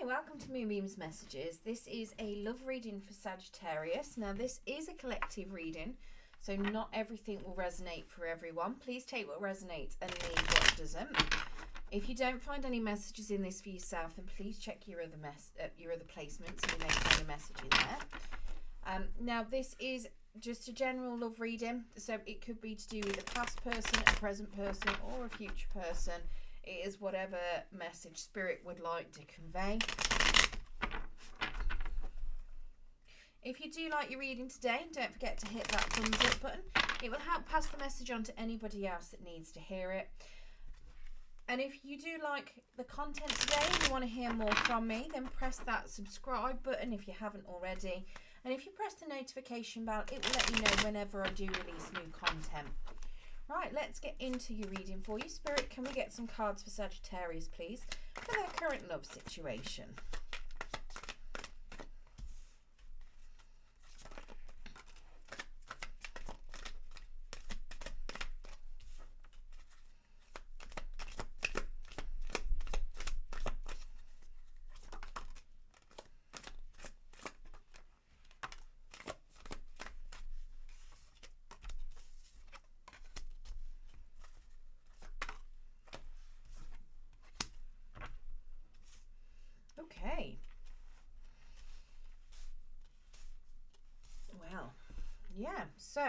Hi, welcome to Moonbeam's Messages. This is a love reading for Sagittarius. Now, this is a collective reading, so not everything will resonate for everyone. Please take what resonates and leave what doesn't. If you don't find any messages in this for yourself, then please check your other placements and you may find a message in there. Now, this is just a general love reading, so it could be to do with a past person, a present person, or a future person. It is whatever message Spirit would like to convey. If you do like your reading today, don't forget to hit that thumbs up button. It will help pass the message on to anybody else that needs to hear it. And if you do like the content today and you want to hear more from me, then press that subscribe button if you haven't already. And if you press the notification bell, it will let you know whenever I do release new content. Right, let's get into your reading for you. Spirit, can we get some cards for Sagittarius, please, for their current love situation? Okay. Well, yeah, so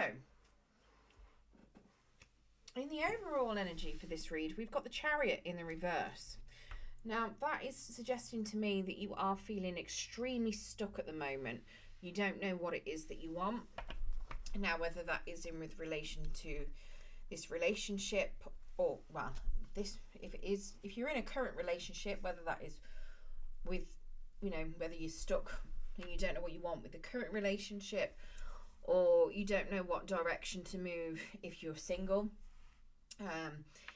in the overall energy for this read, we've got the Chariot in the reverse. Now, that is suggesting to me that you are feeling extremely stuck at the moment. You don't know what it is that you want. Now, whether that is in with relation to this relationship or, well, this, if you're in a current relationship, whether that is with, whether you're stuck and you don't know what you want with the current relationship, or you don't know what direction to move if you're single.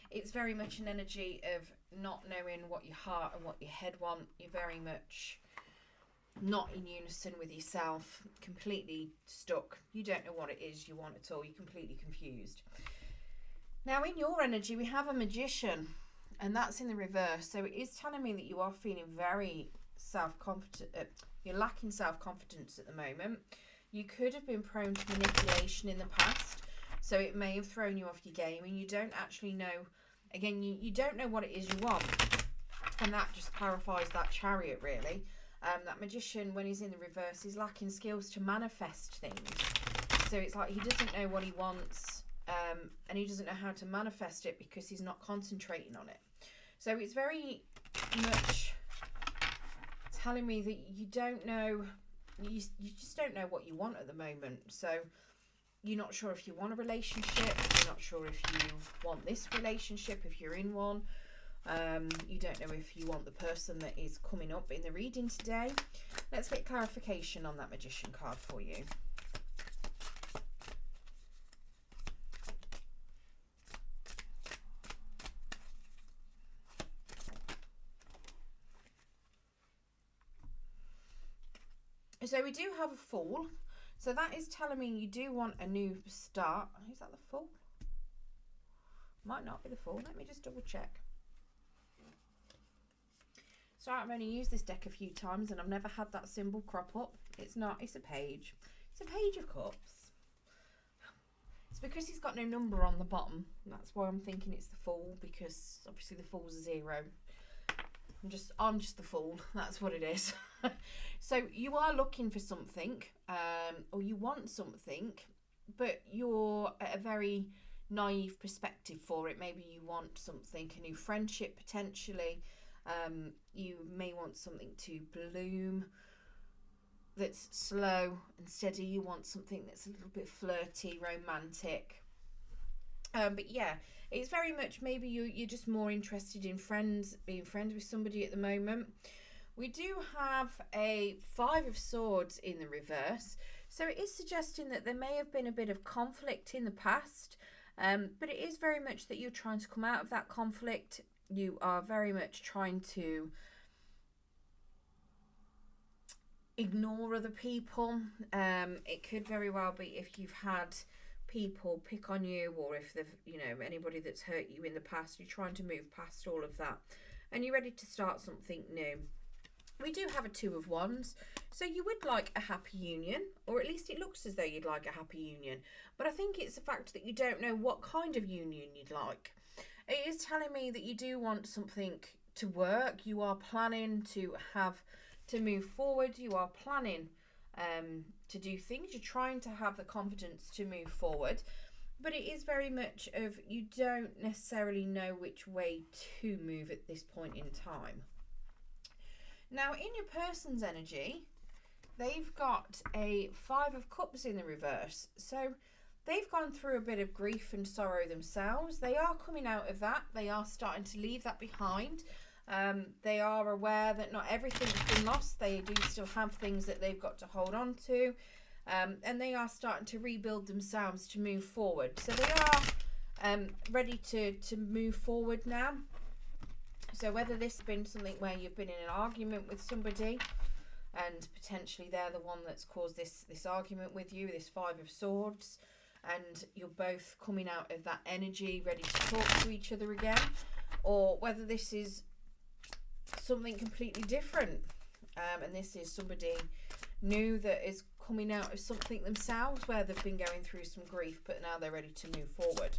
It's very much an energy of not knowing what your heart and what your head want. You're very much not in unison with yourself, completely stuck. You don't know what it is you want at all. You're completely confused. Now, in your energy, we have a Magician, and that's in the reverse. So it is telling me that you are feeling very self-confident. You're lacking self-confidence at the moment. You could have been prone to manipulation in the past, so it may have thrown you off your game, and you don't actually know. Again, you don't know what it is you want, and that just clarifies that Chariot, really. That Magician, when he's in the reverse, is lacking skills to manifest things. So it's like he doesn't know what he wants, and he doesn't know how to manifest it because he's not concentrating on it. So it's very much telling me that you don't know, you just don't know what you want at the moment. So you're not sure if you want a relationship, you're not sure if you want this relationship, if you're in one. You don't know if you want the person that is coming up in the reading today. Let's get clarification on that Magician card for you. So we do have a Fool. So that is telling me you do want a new start. Is that the Fool? Might not be the Fool. Let me just double check. So I've only used this deck a few times and I've never had that symbol crop up. It's not. It's a page. It's a Page of Cups. It's because he's got no number on the bottom. That's why I'm thinking it's the Fool, because obviously the Fool's a 0. I'm just the Fool. That's what it is. So you are looking for something, or you want something, but you're at a very naive perspective for it. Maybe you want something, a new friendship potentially. You may want something to bloom that's slow and steady. You want something that's a little bit flirty, romantic. But yeah, it's very much maybe you're just more interested in being friends with somebody at the moment. We do have a 5 of Swords in the reverse. So it is suggesting that there may have been a bit of conflict in the past. But it is very much that you're trying to come out of that conflict. You are very much trying to ignore other people. It could very well be if you've had people pick on you, or if they've, anybody that's hurt you in the past, you're trying to move past all of that and you're ready to start something new. We do have a Two of Wands, so you would like a happy union, or at least it looks as though you'd like a happy union. But I think it's the fact that you don't know what kind of union you'd like. It is telling me that you do want something to work. You are planning to move forward. You are planning to do things. You're trying to have the confidence to move forward. But it is very much of you don't necessarily know which way to move at this point in time. Now, in your person's energy, they've got a Five of Cups in the reverse. So they've gone through a bit of grief and sorrow themselves. They are coming out of that. They are starting to leave that behind. They are aware that not everything's been lost. They do still have things that they've got to hold on to. And they are starting to rebuild themselves to move forward. So they are ready to move forward now. So whether this has been something where you've been in an argument with somebody and potentially they're the one that's caused this argument with you, this Five of Swords, and you're both coming out of that energy ready to talk to each other again, or whether this is something completely different and this is somebody new that is coming out of something themselves where they've been going through some grief but now they're ready to move forward.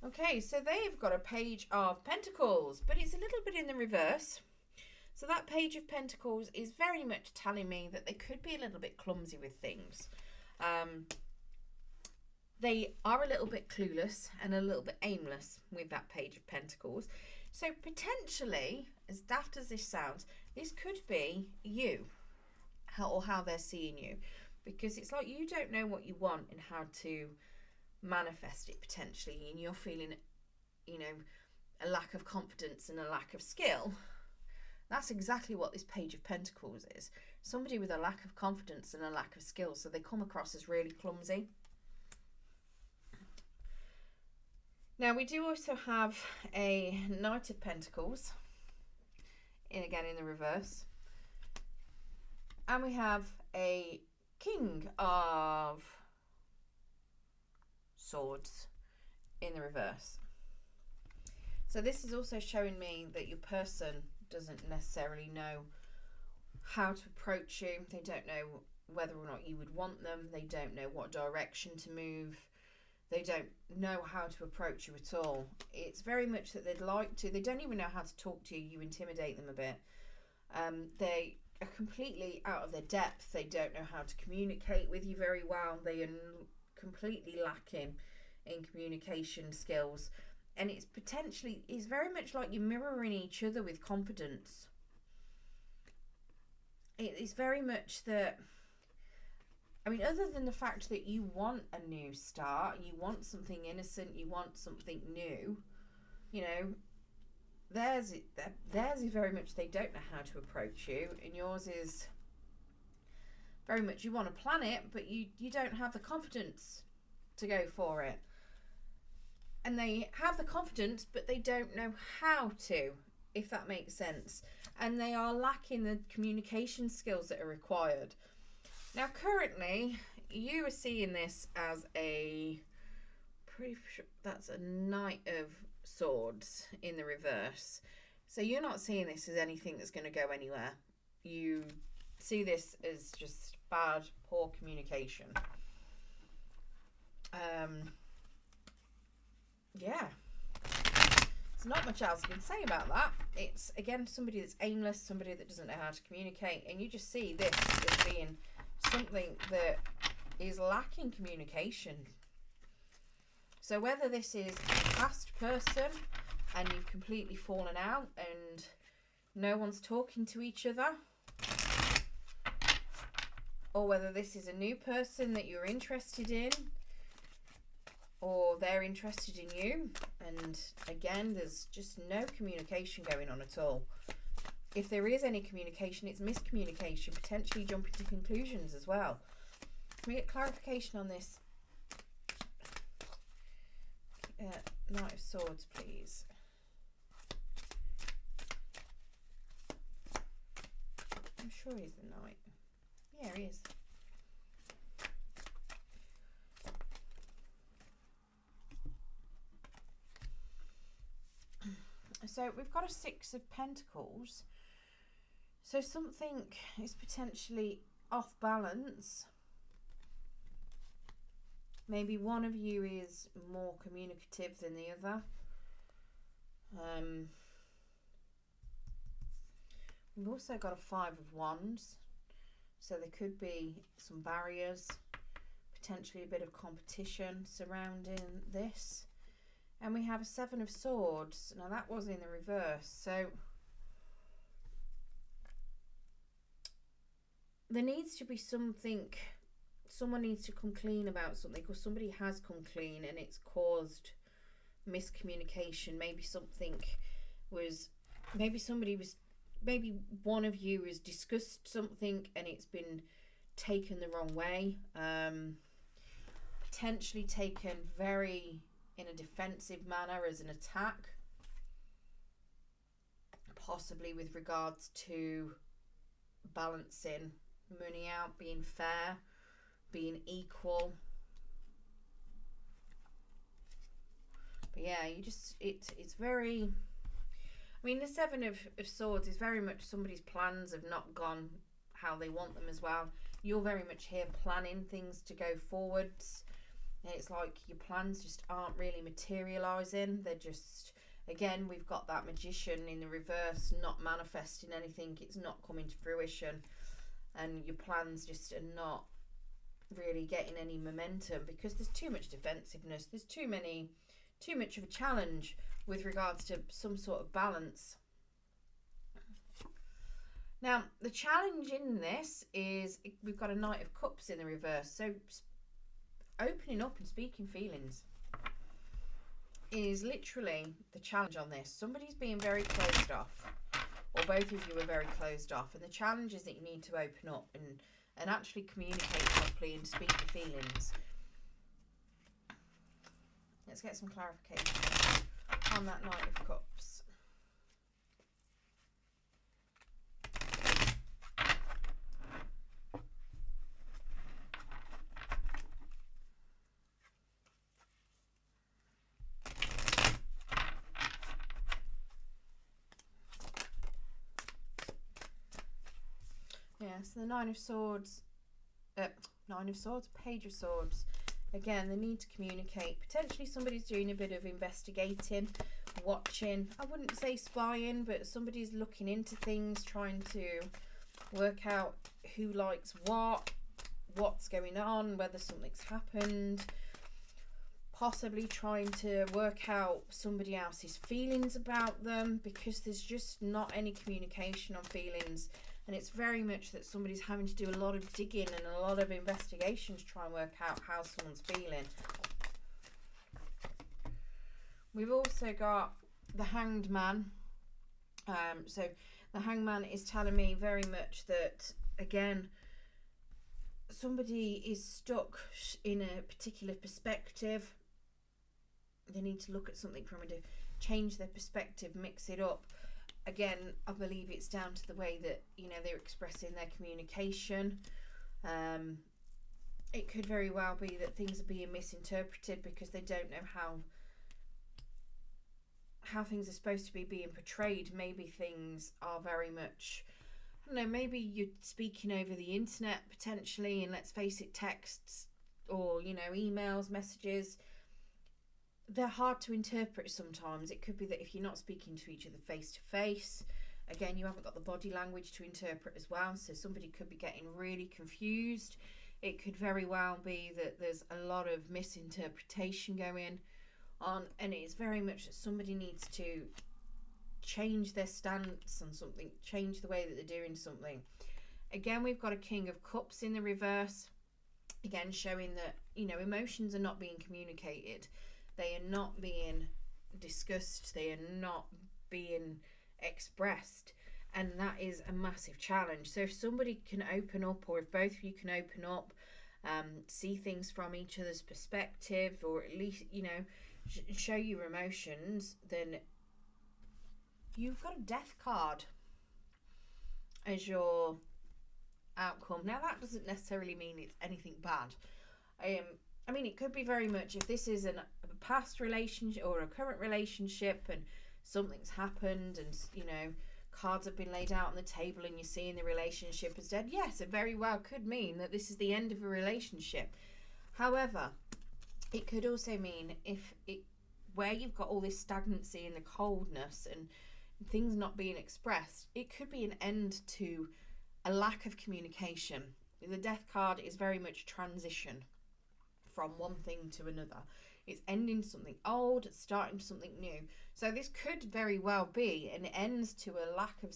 Okay, so they've got a Page of Pentacles, but it's a little bit in the reverse. So that Page of Pentacles is very much telling me that they could be a little bit clumsy with things. They are a little bit clueless and a little bit aimless with that Page of Pentacles. So potentially, as daft as this sounds, this could be you, or how they're seeing you. Because it's like you don't know what you want and how to manifest it potentially, and you're feeling, you know, a lack of confidence and a lack of skill. That's exactly what this Page of Pentacles is. Somebody with a lack of confidence and a lack of skill, so they come across as really clumsy. Now we do also have a Knight of Pentacles, again in the reverse, and we have a King of Swords in the reverse. So this is also showing me that your person doesn't necessarily know how to approach you. They don't know whether or not you would want them. They don't know what direction to move. They don't know how to approach you at all. It's very much that they'd like to. They don't even know how to talk to you. You intimidate them a bit. They are completely out of their depth. They don't know how to communicate with you very well. They are completely lacking in communication skills, and it's very much like you're mirroring each other with confidence. It is very much that, I mean, other than the fact that you want a new start, you want something innocent, you want something new, you know, theirs is very much they don't know how to approach you, and yours is very much you want to plan it, but you don't have the confidence to go for it. And they have the confidence, but they don't know how to, if that makes sense. And they are lacking the communication skills that are required. Now, currently, you are seeing this as pretty sure that's a Knight of Swords in the reverse. So you're not seeing this as anything that's going to go anywhere. You see this as just bad, poor communication. Yeah, there's not much else I can say about that. It's, again, somebody that's aimless, somebody that doesn't know how to communicate, and you just see this as being something that is lacking communication. So whether this is a past person and you've completely fallen out and no one's talking to each other, or whether this is a new person that you're interested in, or they're interested in you, and again, there's just no communication going on at all. If there is any communication, it's miscommunication, potentially jumping to conclusions as well. Can we get clarification on this? Knight of Swords, please. I'm sure he's the Knight. Yeah, he is. So we've got a Six of Pentacles. So something is potentially off balance. Maybe one of you is more communicative than the other. We've also got a Five of Wands. So there could be some barriers, potentially a bit of competition surrounding this. And we have a Seven of Swords. Now that was in the reverse. So there needs to be something, someone needs to come clean about something, because somebody has come clean and it's caused miscommunication. Maybe maybe one of you has discussed something and it's been taken the wrong way, potentially taken very in a defensive manner as an attack, possibly with regards to balancing money out, being fair, being equal. But yeah, it's very, I mean, the Seven of Swords is very much somebody's plans have not gone how they want them as well. You're very much here planning things to go forwards. And it's like your plans just aren't really materialising. They're just, again, we've got that Magician in the reverse, not manifesting anything. It's not coming to fruition. And your plans just are not really getting any momentum because there's too much defensiveness. There's too much of a challenge with regards to some sort of balance. Now, the challenge in this is we've got a Knight of Cups in the reverse. So opening up and speaking feelings is literally the challenge on this. Somebody's being very closed off, or both of you are very closed off. And the challenge is that you need to open up and actually communicate properly and speak your feelings. Let's get some clarification on that Knight of Cups. Yeah, so the Nine of Swords, Page of Swords. Again, the need to communicate. Potentially somebody's doing a bit of investigating, watching. I wouldn't say spying, but somebody's looking into things, trying to work out who likes what's going on, whether something's happened. Possibly trying to work out somebody else's feelings about them, because there's just not any communication on feelings. And it's very much that somebody's having to do a lot of digging and a lot of investigation to try and work out how someone's feeling. We've also got the Hanged Man. So the Hanged Man is telling me very much that, again, somebody is stuck in a particular perspective. They need to look at something from change their perspective, mix it up. Again, I believe it's down to the way that, they're expressing their communication. It could very well be that things are being misinterpreted because they don't know how things are supposed to be being portrayed. Maybe things are very much, I don't know, maybe you're speaking over the internet potentially, and let's face it, texts or, emails, messages, they're hard to interpret sometimes. It could be that if you're not speaking to each other face to face, again, you haven't got the body language to interpret as well, so somebody could be getting really confused. It could very well be that there's a lot of misinterpretation going on, and it's very much that somebody needs to change their stance on something, change the way that they're doing something. Again, we've got a King of Cups in the reverse, again showing that, emotions are not being communicated. They are not being discussed. They are not being expressed. And that is a massive challenge. So if somebody can open up, or if both of you can open up, see things from each other's perspective, or at least, show your emotions, then you've got a Death card as your outcome. Now, that doesn't necessarily mean it's anything bad. It could be very much, if this is a past relationship or a current relationship and something's happened and, you know, cards have been laid out on the table and you're seeing the relationship as dead. Yes, it very well could mean that this is the end of a relationship. However, it could also mean where you've got all this stagnancy and the coldness and things not being expressed, it could be an end to a lack of communication. The Death card is very much transition from one thing to another. It's ending something old, starting something new. So this could very well be an end to a lack of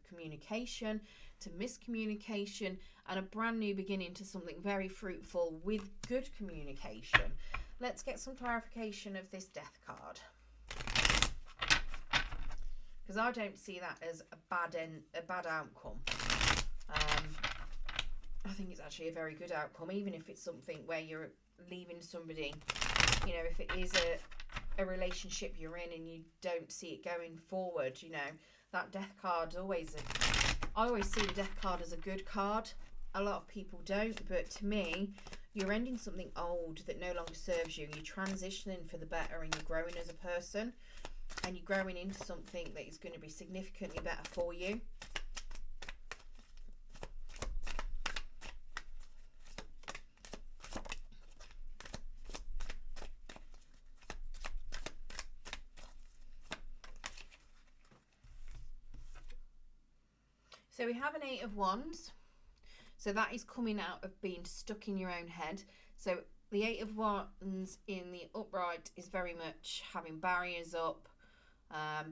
communication, to miscommunication, and a brand new beginning to something very fruitful with good communication. Let's get some clarification of this Death card, because I don't see that as a bad outcome. I think it's actually a very good outcome, even if it's something where you're leaving somebody. You know, if it is a relationship you're in and you don't see it going forward, you know, that Death card always, I always see the Death card as a good card. A lot of people don't, but to me, you're ending something old that no longer serves you. You're transitioning for the better and you're growing as a person, and you're growing into something that is going to be significantly better for you. So we have an 8 of Wands. So that is coming out of being stuck in your own head. So the 8 of Wands in the upright is very much having barriers up,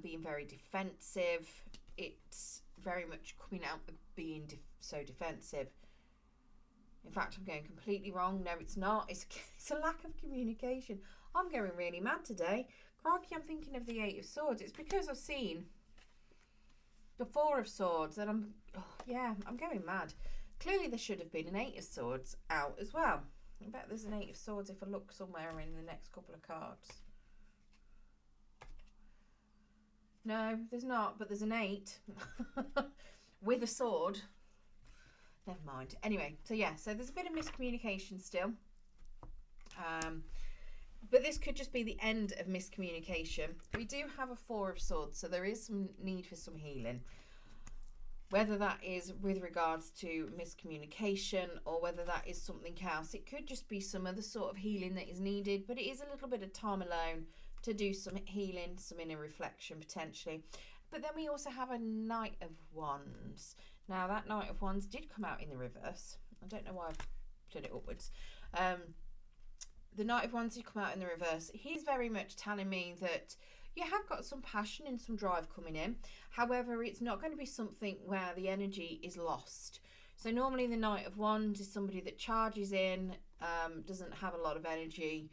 being very defensive. It's very much coming out of being so defensive. In fact, I'm going completely wrong. No, it's not. It's a lack of communication. I'm going really mad today. Crikey, I'm thinking of the 8 of Swords. It's because I've seen the 4 of Swords and I'm going mad. Clearly there should have been an 8 of Swords out as well. I bet there's an 8 of Swords if I look somewhere in the next couple of cards. No, there's not, but there's an 8 with a sword. Never mind. Anyway, so yeah, so there's a bit of miscommunication still. But this could just be the end of miscommunication. We do have a 4 of Swords, so there is some need for some healing. Whether that is with regards to miscommunication or whether that is something else. It could just be some other sort of healing that is needed, but it is a little bit of time alone to do some healing, some inner reflection potentially. But then we also have a Knight of Wands. Now that Knight of Wands did come out in the reverse. I don't know why I've put it upwards. The Knight of Wands did come out in the reverse. He's very much telling me that you have got some passion and some drive coming in. However, it's not going to be something where the energy is lost. So normally the Knight of Wands is somebody that charges in, doesn't have a lot of energy.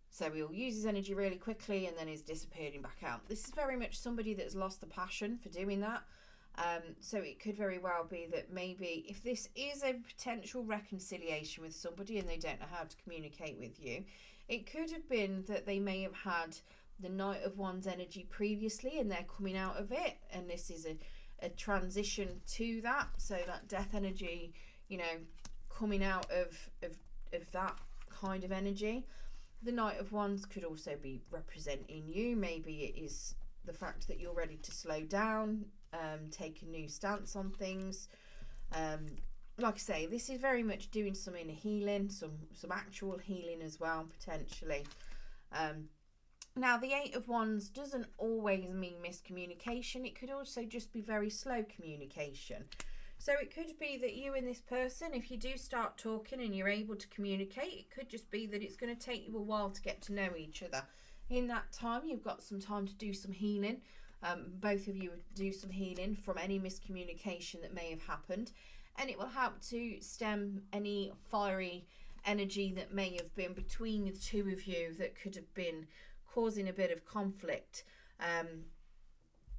So he'll use his energy really quickly and then is disappearing back out. This is very much somebody that's lost the passion for doing that. So it could very well be that maybe if this is a potential reconciliation with somebody and they don't know how to communicate with you, it could have been that they may have had the Knight of Wands energy previously and they're coming out of it, and this is a transition to that. So that death energy, you know, coming out of that kind of energy. The Knight of Wands could also be representing you. Maybe it is the fact that you're ready to slow down, take a new stance on things. Like I say, this is very much doing some inner healing, some actual healing as well, potentially. Now, the 8 of Wands doesn't always mean miscommunication. It could also just be very slow communication. So it could be that you and this person, if you do start talking and you're able to communicate, it could just be that it's going to take you a while to get to know each other. In that time, you've got some time to do some healing. Both of you do some healing from any miscommunication that may have happened. And it will help to stem any fiery energy that may have been between the two of you that could have been causing a bit of conflict.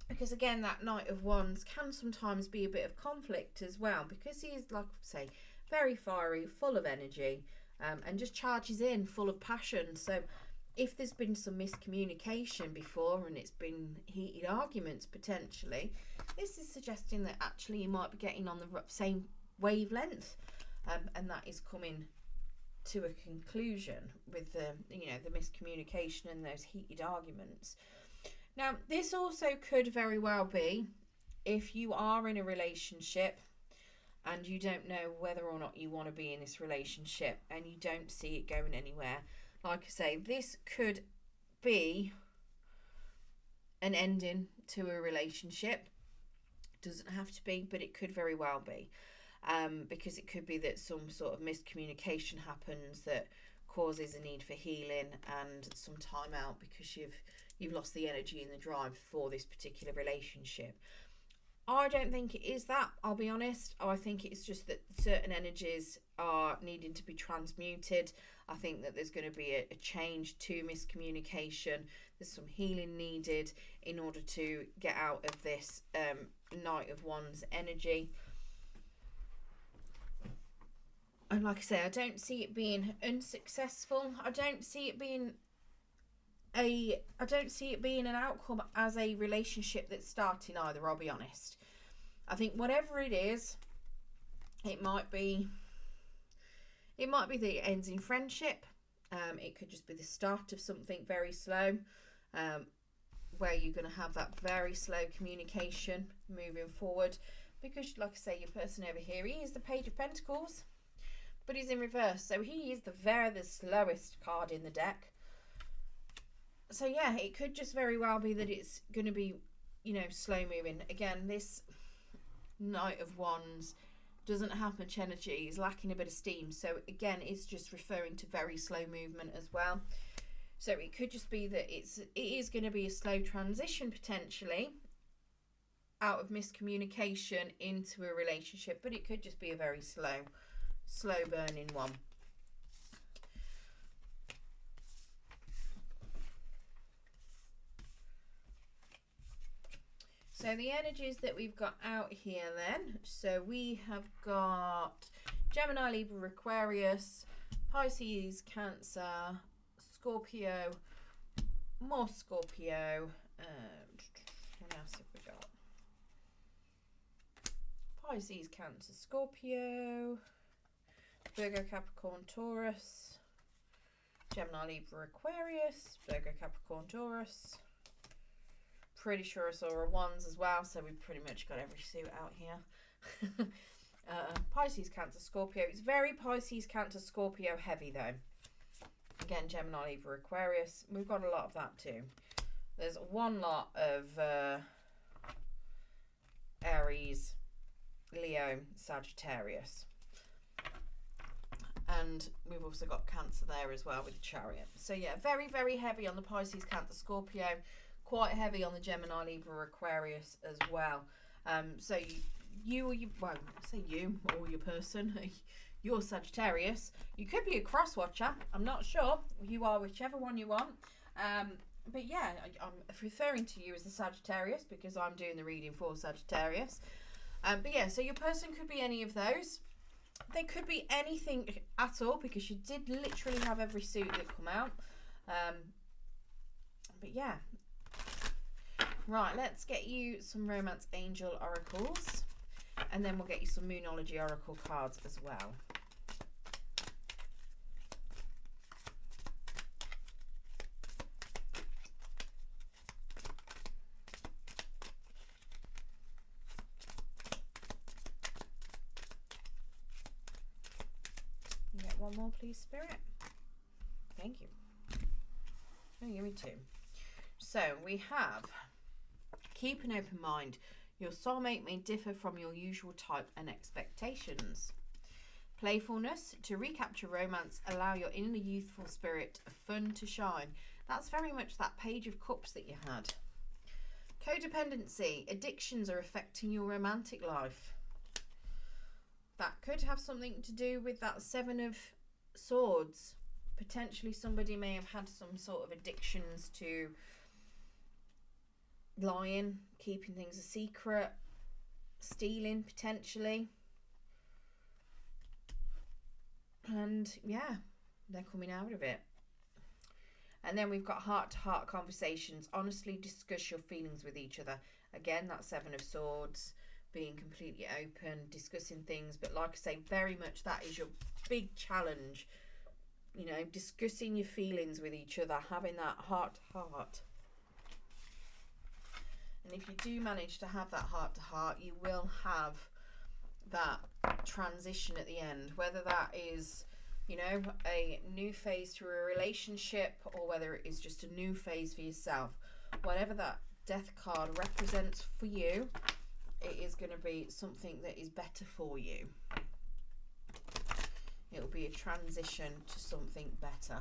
Because again, that Knight of Wands can sometimes be a bit of conflict as well, because he is, like I say, very fiery, full of energy, and just charges in full of passion. So if there's been some miscommunication before and it's been heated arguments potentially, this is suggesting that actually you might be getting on the same wavelength, and that is coming to a conclusion with the, you know, the miscommunication and those heated arguments. Now, this also could very well be if you are in a relationship and you don't know whether or not you want to be in this relationship and you don't see it going anywhere. Like I say, this could be an ending to a relationship. Doesn't have to be, but it could very well be. Because it could be that some sort of miscommunication happens that causes a need for healing and some time out because you've lost the energy and the drive for this particular relationship. I don't think it is that, I'll be honest. I think it's just that certain energies are needing to be transmuted. I think that there's going to be a change to miscommunication. There's some healing needed in order to get out of this Knight of Wands energy. And like I say, I don't see it being unsuccessful. I don't see it being an outcome as a relationship that's starting either, I'll be honest. I think whatever it is, it might be that it ends in friendship. It could just be the start of something very slow, where you're going to have that very slow communication moving forward. Because like I say, your person over here, he is the Page of Pentacles, but he's in reverse, so he is the slowest card in the deck. So yeah, it could just very well be that it's going to be, slow moving. Again, this Knight of Wands doesn't have much energy, is lacking a bit of steam. So again, it's just referring to very slow movement as well. So it could just be that it is going to be a slow transition potentially out of miscommunication into a relationship, but it could just be a very slow burning one. So the energies that we've got out here then, so we have got Gemini, Libra, Aquarius, Pisces, Cancer, Scorpio, more Scorpio, what else have we got? Pisces, Cancer, Scorpio, Virgo, Capricorn, Taurus, Gemini, Libra, Aquarius, Virgo, Capricorn, Taurus. Pretty sure I saw a wands as well, so we've pretty much got every suit out here. Pisces, Cancer, Scorpio. It's very Pisces, Cancer, Scorpio heavy though. Again, Gemini, Libra, Aquarius. We've got a lot of that too. There's one lot of Aries, Leo, Sagittarius. And we've also got Cancer there as well with the Chariot. So yeah, very, very heavy on the Pisces, Cancer, Scorpio. Quite heavy on the Gemini, Libra, Aquarius as well. So you or your person, you're Sagittarius. You could be a cross watcher. I'm not sure. You are whichever one you want. But yeah, I'm referring to you as the Sagittarius because I'm doing the reading for Sagittarius. But yeah, so your person could be any of those. They could be anything at all because you did literally have every suit that come out. But yeah. Right, let's get you some Romance Angel Oracles, and then we'll get you some Moonology Oracle cards as well. You get one more, please, Spirit. Thank you. Oh, give me two. So we have... Keep an open mind. Your soulmate may differ from your usual type and expectations. Playfulness. To recapture romance, allow your inner youthful spirit of fun to shine. That's very much that Page of Cups that you had. Codependency. Addictions are affecting your romantic life. That could have something to do with that Seven of Swords. Potentially somebody may have had some sort of addictions to lying, keeping things a secret, stealing potentially. And yeah, they're coming out of it. And then we've got heart-to-heart conversations. Honestly discuss your feelings with each other. Again, that Seven of Swords, being completely open, discussing things. But like I say, very much that is your big challenge. You know, discussing your feelings with each other, having that heart-to-heart. And if you do manage to have that heart to heart, you will have that transition at the end, whether that is, you know, a new phase to a relationship, or whether it is just a new phase for yourself. Whatever that death card represents for you, it is going to be something that is better for you. It will be a transition to something better.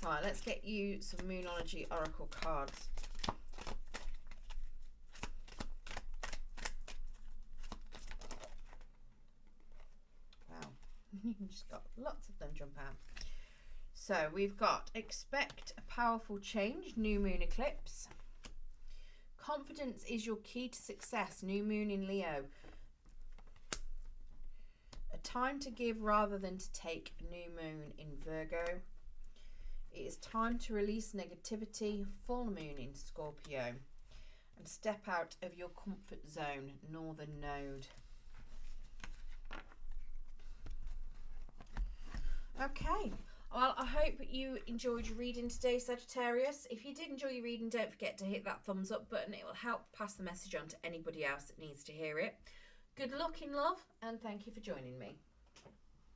Right, let's get you some Moonology Oracle cards. Wow, you've just got lots of them jump out. So we've got expect a powerful change, new moon eclipse. Confidence is your key to success, new moon in Leo. A time to give rather than to take, new moon in Virgo. It is time to release negativity, full moon in Scorpio. And step out of your comfort zone, northern node. Okay, well, I hope you enjoyed your reading today, Sagittarius. If you did enjoy your reading, don't forget to hit that thumbs up button. It will help pass the message on to anybody else that needs to hear it. Good luck in love, and thank you for joining me.